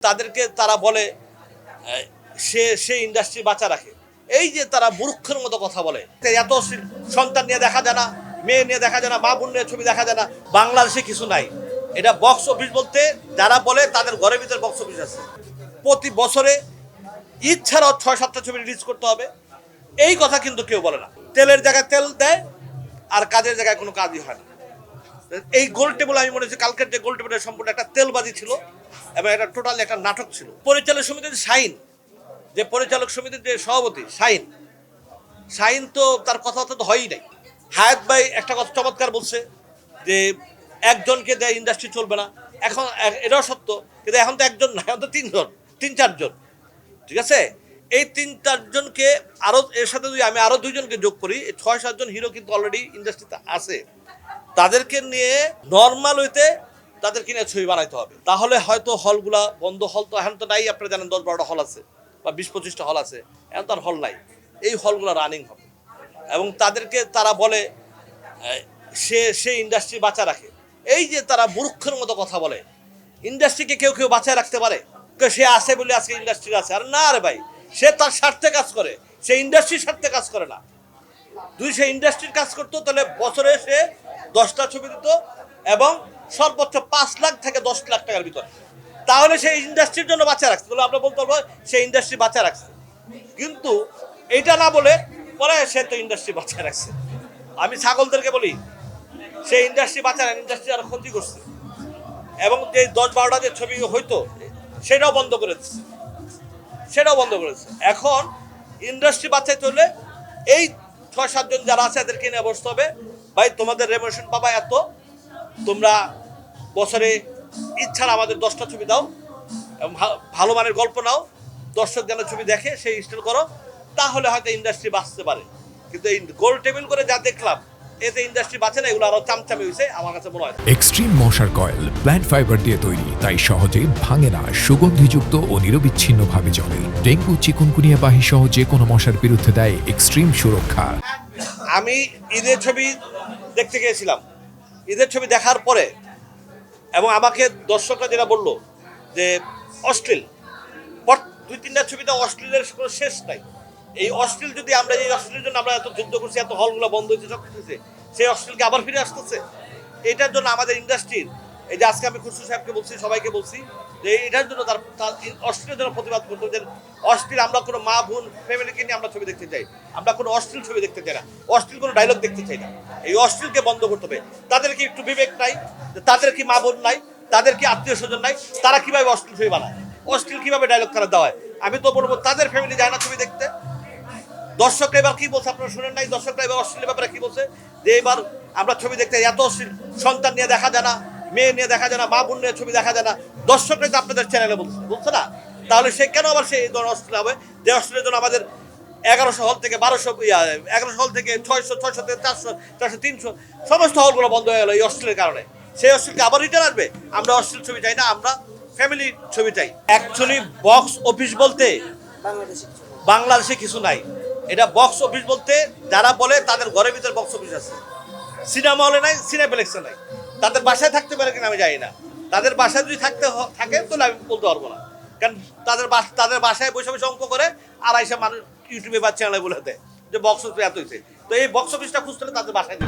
তাদেরকে তারা বলে সে ইন্ডাস্ট্রি বাঁচা রাখে। এই যে তারা মূর্খের মতো কথা বলে, এত সন্তান নিয়ে দেখা যায় না, মেয়ে নিয়ে দেখা যায় না, মা বোন নিয়ে ছবি দেখা যায় না। বাংলাদেশে কিছু নাই। এটা বক্স অফিস বলতে যারা বলে তাদের ঘরের ভিতরে বক্স অফিস আছে। প্রতি বছরে ঈদ ছাড়াও 6-7টা ছবি রিলিজ করতে হবে, এই কথা কিন্তু কেউ বলে না। তেলের জায়গায় তেল দেয় আর কাজের জায়গায় কোনো কাজই হয় না। এই গোল টেবিল আমি মনে হচ্ছে কালকের যে গোল টেবিলের সম্পূর্ণ একটা তেলবাজি ছিল এবং এটা টোটাল একটা নাটক ছিল। পরিচালক সমিতির শাহিন, যে পরিচালক সমিতির যে সভাপতি শাহিন তো তার কথাবার্তা তো হয়ই নাই। হায়াত ভাই একটা কথা চমৎকার বলছে যে একজনকে দেয় ইন্ডাস্ট্রি চলবে না। এখন এটাও সত্য, কিন্তু এখন তো একজন না, এখন তো 3-4জন। ঠিক আছে, এই 3-4জনকে আরো এর সাথে যদি আমি আরো 2জনকে যোগ করি, 6-7জন হিরো কিন্তু অলরেডি ইন্ডাস্ট্রিতে আছে। তাদেরকে নিয়ে নর্মাল হইতে তাদেরকে নিয়ে ছবি বানাইতে হবে, তাহলে হয়তো হলগুলা বন্ধ। হল তো এখন তো নাই, আপনারা জানেন 10-12টা হল আছে বা 20-25টা হল আছে, এখন তো আর হল নাই। এই হলগুলো রানিং হবে এবং তাদেরকে তারা বলে সে ইন্ডাস্ট্রি বাঁচা রাখে। এই যে তারা মূর্খের মতো কথা বলে, ইন্ডাস্ট্রিকে কেউ বাঁচায় রাখতে পারে? সে আছে বলে আজকে ইন্ডাস্ট্রি আছে। আর না রে ভাই, সে তার স্বার্থে কাজ করে, সে ইন্ডাস্ট্রির স্বার্থে কাজ করে না। সে ইন্ডাস্ট্রির কাজ করতো তাহলে বছরে সে 10টা ছবি দিত এবং সর্বোচ্চ 5 লাখ থেকে 10 লাখ টাকার ভিতরে, তাহলে সেই ইন্ডাস্ট্রির জন্য বাঁচা রাখছে। তাহলে আমরা বলতে পারবো সেই ইন্ডাস্ট্রি বাঁচা রাখছে। কিন্তু এইটা না বলে পরে সে তো ইন্ডাস্ট্রি বাঁচা রাখছে। আমি ছাগলদেরকে বলি সেই ইন্ডাস্ট্রি বাঁচা রাখ, ইন্ডাস্ট্রি আরো ক্ষতি করছে এবং যে 10-12টা যে ছবি হইতো সেটাও বন্ধ করেছে। এখন ইন্ডাস্ট্রি বাঁচাইতে হলে এই 6-7জন যারা আছে এদেরকে নিয়ে বসতে হবে। ভাই তোমাদের রেমুনেশন পাবা এত, তোমরা বছরে ইচ্ছার আমাদের 10টা ছবি দাও এবং ভালো মানের গল্প নাও, দর্শক যেন ছবি দেখে সেই স্টাইল করো, তাহলে হয়তো ইন্ডাস্ট্রি বাঁচতে পারে। কিন্তু এই গোল টেবিল করে যা দেখলাম এতে ইন্ডাস্ট্রি বাঁচে না, এগুলো আরো চামচামি হয়েছে আমার কাছে মনে হয়। এক্সট্রিম মশার কয়েল প্ল্যান্ট ফাইবার দিয়ে তৈরি, তাই সহজে ভাঙে না, সুগন্ধিযুক্ত ও নিরবিচ্ছিন্নভাবে জ্বলে। ডেঙ্গু, চিকুনগুনিয়া বাহি সহ যে কোনো মশার বিরুদ্ধে দেয় এক্সট্রিম সুরক্ষা। আমি ঈদের ছবি দেখতে গিয়েছিলাম, ঈদের ছবি দেখার পরে এবং আমাকে দর্শকরা যেটা বললো যে অশ্লীল, 2-3টা ছবিতে অশ্লীলের কোনো শেষ নাই। এই অশ্লীল যদি আমরা এই অশ্লীলের জন্য আমরা এত যুদ্ধ করছি, এত হলগুলো বন্ধ হয়েছে, সব কিছু, সেই অশ্লীলকে আবার ফিরে আসতেছে। এটার জন্য আমাদের ইন্ডাস্ট্রির, এই যে আজকে আমি খুশু সাহেবকে বলছি, সবাইকে বলছি যে এটার জন্য তার অশ্লীলের জন্য প্রতিবাদ করতে হবে। যে অশ্লীল আমরা কোনো মা বোন ফ্যামিলিকে নিয়ে আমরা ছবি দেখতে চাই, আমরা কোনো অশ্লীল ছবি দেখতে চাই না, অশ্লীল কোনো ডায়লগ দেখতে চাই না। এই অশ্লীলকে বন্ধ করতে হবে। তাদের কি একটু বিবেক নাই? তাদের কি মা বোন নাই? তাদের কি আত্মীয় স্বজন নাই? তারা কিভাবে অশ্লীল ছবি বানায়? অশ্লীল কিভাবে ডায়লগ তারা দেওয়ায়? আমি তো বলবো তাদের ফ্যামিলি যায় না ছবি দেখতে। দর্শকরা এবার কি বলছে আপনারা শুনেন নাই? দর্শকরা এবার অশ্লীল ব্যাপারে কি বলছে যে এবার আমরা ছবি দেখতে এত অশ্লীল, সন্তান নিয়ে দেখা যায় না, মেয়ে নিয়ে দেখা যায় না, মা বোন নিয়ে ছবি দেখা যায় না। দর্শকরাই তো আপনাদের চ্যানেলে বলছে না, তাহলে সে কেন আবার সেই ধরনের অশ্লীল হবে? যে অশ্লীলের জন্য আমাদের 1100 হল থেকে 1100 হল থেকে 600 থেকে 400 300 সমস্ত হলগুলো বন্ধ হয়ে গেল এই অশ্লীলের কারণে। সেই অশ্লীলকে আবার রিটার্ন আসবে? আমরা অশ্লীল ছবি চাই না, আমরা ফ্যামিলি ছবি চাই। অ্যাকচুয়ালি বক্স অফিস বলতে বাংলাদেশে কিছু নাই। এটা বক্স অফিস বলতে যারা বলে তাদের ঘরের ভিতরে বক্স অফিস আছে। সিনেমা হলে নাই, সিনেপ্লেক্সে নাই। তাদের বাসায় থাকতে পারে কিনা আমি জানি না। তাদের বাসায় যদি থাকে তাহলে আমি বলতে পারবো না, কারণ তাদের বাসায় বসে অঙ্ক করে আর এসে মানুষ ইউটিউবে বা চ্যানেলে বলে দেয় যে বক্স অফিস এত হয়েছে। তো এই বক্স অফিসটা খুঁজতে হলে তাদের বাসায়